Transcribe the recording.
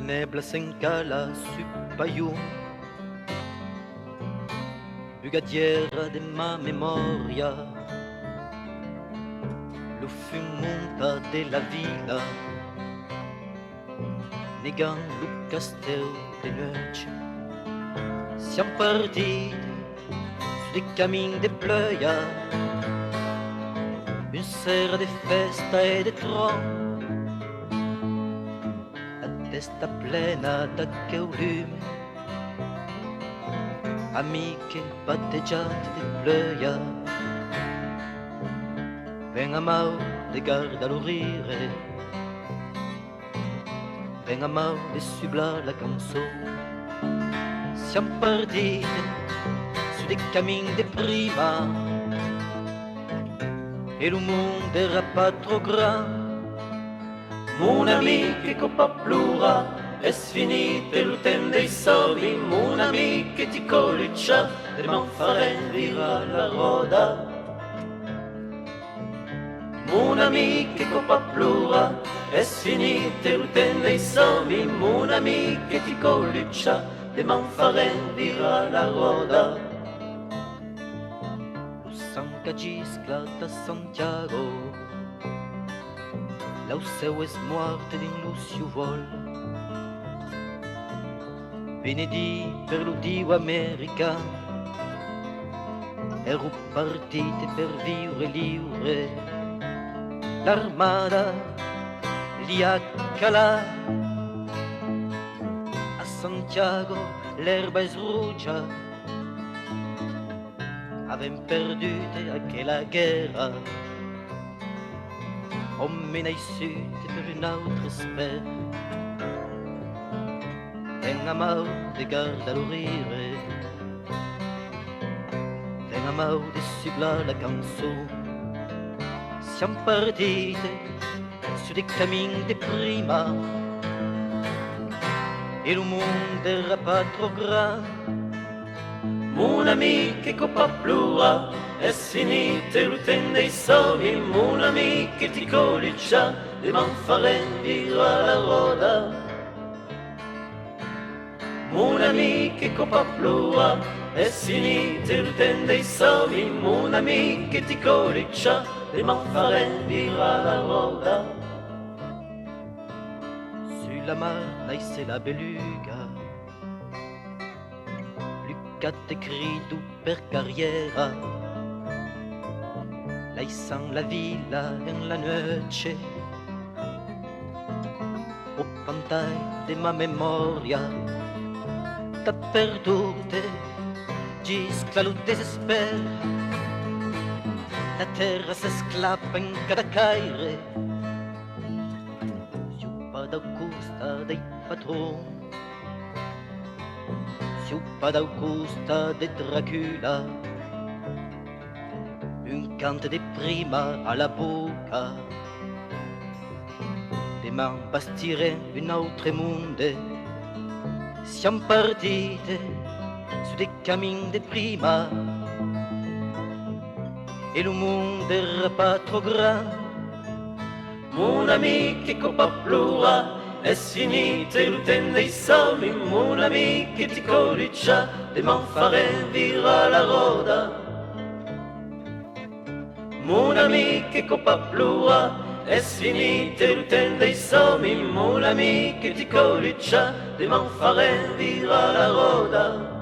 nebbia s'encala su paiun, bugadiera de ma memoria, lo fumunta della villa, negant lo castel de noche. Siamo partiti su dei camini de plöja, une sera de festa e de tron, a testa plena d'accheu lume, amiche batteggiate de plöja. Ven a mau de garda lo rire, ven a mau de subla la canzone. Siamo partiti su dei camini de prima, e il mondo era pas trop grand. Mon ami che coppa plura, è finito il tempo dei soldi. Mon ami che ti coliccia, e man fare vira la roda. Mon ami che coppa plura, è finito il tempo dei soldi. Mon ami che ti coliccia, e man fare vira la roda. Giscla da Santiago, lau seu es muerte din Lucio vol. Venedì per l'udio american, ero partite per vivere libre. L'armada li accala, a Santiago l'erba es rugia. Avem perduto anche la guerra, hommen ai sud per un'altra spera. Ven a mau de garda lo rire, ven a mau de subla la canzone. Siamo partiti su dei camini de prima, e il mondo era pas trop grand. Mon ami che coppa plura, è finito il tempo dei soldi. Mon ami che ti coliccia, e man fare vira la roda. Mon ami che coppa plura, è finito il tempo dei soldi. Mon ami che ti coliccia, e man fare vira la roda. Sulla mar naisse la beluga, Quatre cris du per carriera, laissant la villa en la noche, o pantai de ma memoria, t'ha perdute, giscla lo desesper, la terra s'esclappa in cada caire, siupa d'Augusta dei patron, siupa d'Augusta de Dracula, un cante de prima alla bocca, demain bastire un autre monde. Siamo partite su dei camini de prima, e il mondo era pas trop grand. Mon ami che coppa plura, è finito il tempo dei soldi. Mon ami che ti coliccia, e man fare vira la roda. Mon ami che coppa plura, è finito il tempo dei soldi. Mon ami che ti coliccia, e man fare vira la roda.